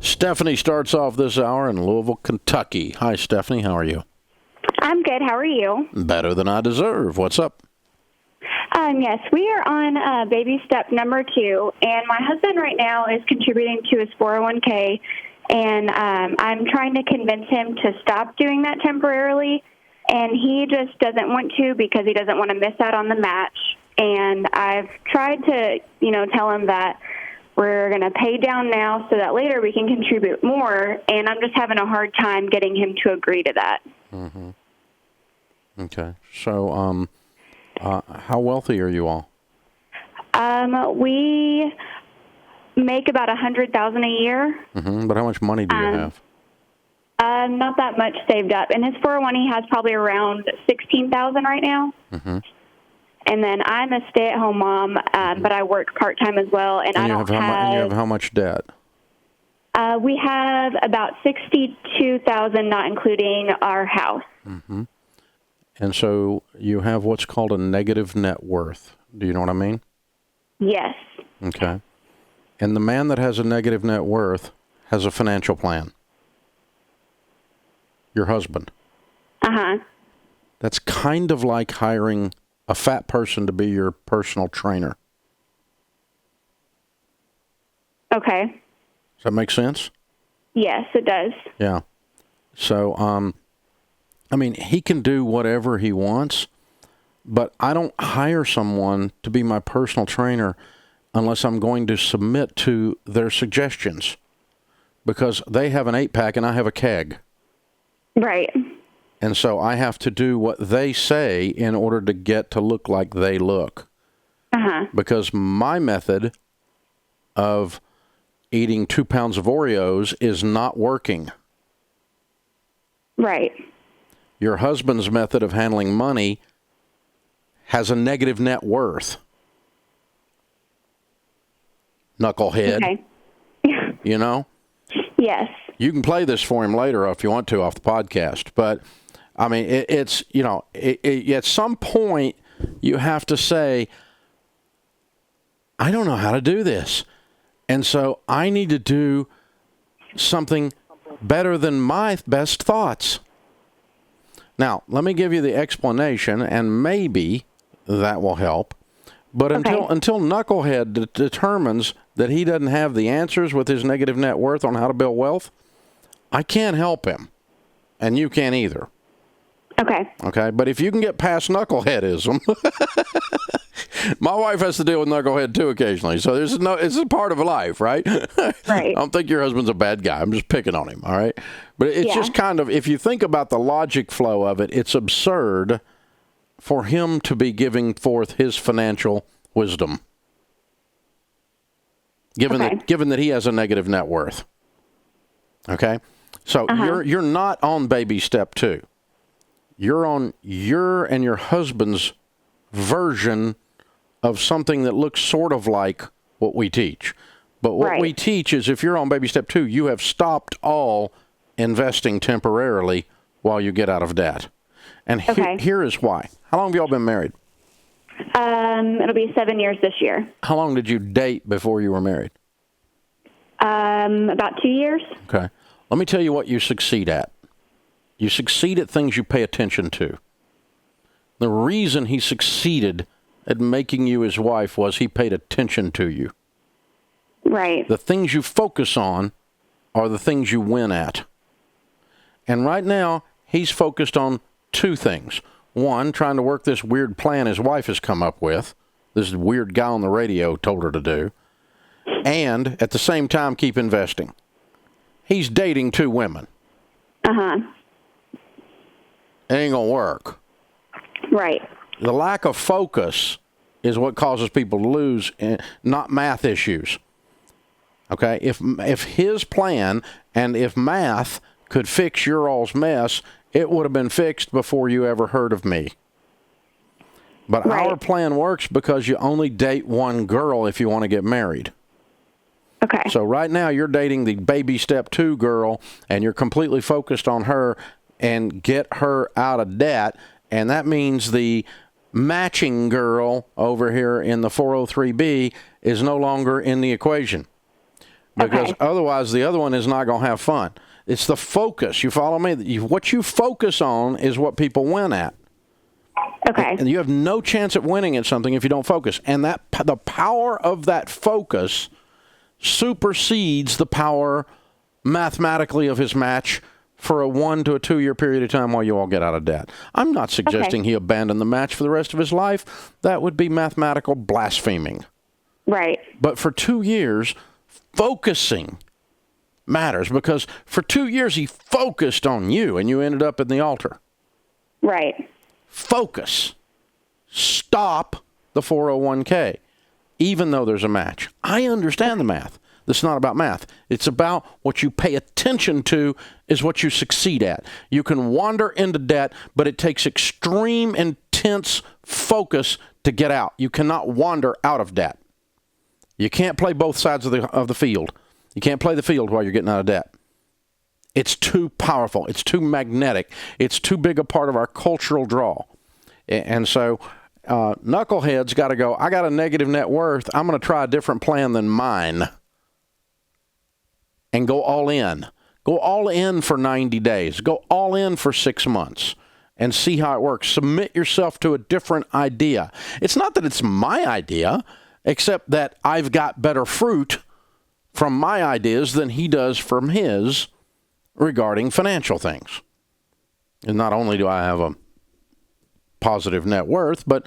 Stephanie starts off this hour in Louisville, Kentucky. Hi, Stephanie. How are you? I'm good. How are you? Better than I deserve. What's up? Yes, we are on baby step number 2, and my husband right now is contributing to his 401k, and I'm trying to convince him to stop doing that temporarily, and he just doesn't want to because he doesn't want to miss out on the match. And I've tried to, tell him that we're going to pay down now so that later we can contribute more, and I'm just having a hard time getting him to agree to that. Mm-hmm. Okay. So, how wealthy are you all? We make about $100,000 a year. Mm-hmm. But how much money do you have? Not that much saved up. In his 401, he has probably around $16,000 right now. Mm-hmm. And then I'm a stay-at-home mom, but I work part-time as well. And I don't have. And you have how much debt? We have about $62,000, not including our house. Mm-hmm. And so you have what's called a negative net worth. Do you know what I mean? Yes. Okay. And the man that has a negative net worth has a financial plan. Your husband. Uh-huh. That's kind of like hiring a fat person to be your personal trainer. Okay. Does that make sense? Yes, it does. Yeah. So, he can do whatever he wants, but I don't hire someone to be my personal trainer unless I'm going to submit to their suggestions, because they have an 8-pack and I have a keg. Right. And so I have to do what they say in order to get to look like they look. Uh-huh. Because my method of eating 2 pounds of Oreos is not working. Right. Your husband's method of handling money has a negative net worth. Knucklehead. Okay. You know? Yes. You can play this for him later if you want to off the podcast. But, it's at some point you have to say, I don't know how to do this. And so I need to do something better than my best thoughts. Now, let me give you the explanation, and maybe that will help. But until Knucklehead determines that he doesn't have the answers with his negative net worth on how to build wealth, I can't help him. And you can't either. Okay. Okay? But if you can get past Knuckleheadism, my wife has to deal with Knucklehead too occasionally. So it's a part of life, right? Right. I don't think your husband's a bad guy. I'm just picking on him, all right? But it's just kind of, if you think about the logic flow of it, it's absurd for him to be giving forth his financial wisdom, given that he has a negative net worth. Okay? So you're not on baby step 2. You're on your and your husband's version of something that looks sort of like what we teach. But what we teach is, if you're on baby step 2, you have stopped all investing temporarily while you get out of debt. And here is why. How long have y'all been married? It'll be 7 years this year. How long did you date before you were married? About 2 years. Okay. Let me tell you what you succeed at. You succeed at things you pay attention to. The reason he succeeded at making you his wife was he paid attention to you. Right. The things you focus on are the things you win at. And right now, he's focused on 2 things. One, trying to work this weird plan his wife has come up with. This weird guy on the radio told her to do. And, at the same time, keep investing. He's dating 2 women. Uh-huh. It ain't going to work. Right. The lack of focus is what causes people to lose, not math issues. Okay? If his plan and if math could fix your all's mess, it would have been fixed before you ever heard of me. But our plan works because you only date one girl if you want to get married. Okay. So right now you're dating the baby step 2 girl, and you're completely focused on her and get her out of debt. And that means the matching girl over here in the 403B is no longer in the equation. because Okay. otherwise the other one is not going to have fun. It's the focus. You follow me? What you focus on is what people win at. Okay. And you have no chance at winning at something if you don't focus. And the power of that focus supersedes the power mathematically of his match for a 1 to a 2 year period of time while you all get out of debt. I'm not suggesting he abandon the match for the rest of his life. That would be mathematical blaspheming. Right. But for 2 years, focusing matters, because for 2 years he focused on you and you ended up in the altar. Right. Focus. Stop the 401k, even though there's a match. I understand the math. This is not about math. It's about what you pay attention to is what you succeed at. You can wander into debt, but it takes extreme, intense focus to get out. You cannot wander out of debt. You can't play both sides of the field. You can't play the field while you're getting out of debt. It's too powerful. It's too magnetic. It's too big a part of our cultural draw. And so knuckleheads got to go, I got a negative net worth. I'm going to try a different plan than mine. And go all in. Go all in for 90 days. Go all in for 6 months and see how it works. Submit yourself to a different idea. It's not that it's my idea, except that I've got better fruit from my ideas than he does from his regarding financial things. And not only do I have a positive net worth, but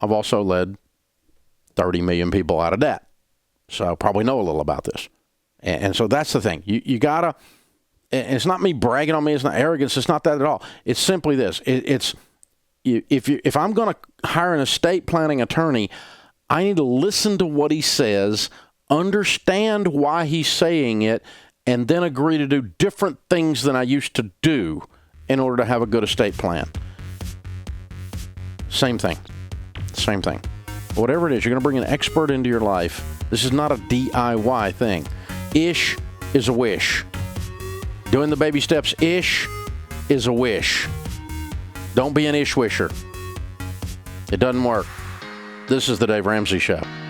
I've also led 30 million people out of debt. So I probably know a little about this. And so that's the thing. You got to, it's not me bragging on me. It's not arrogance. It's not that at all. It's simply this. If I'm going to hire an estate planning attorney, I need to listen to what he says, understand why he's saying it, and then agree to do different things than I used to do in order to have a good estate plan. Same thing. Same thing. Whatever it is, you're going to bring an expert into your life. This is not a DIY thing. Ish is a wish. Doing the baby steps ish is a wish. Don't be an ish wisher. It doesn't work. This is the Dave Ramsey Show.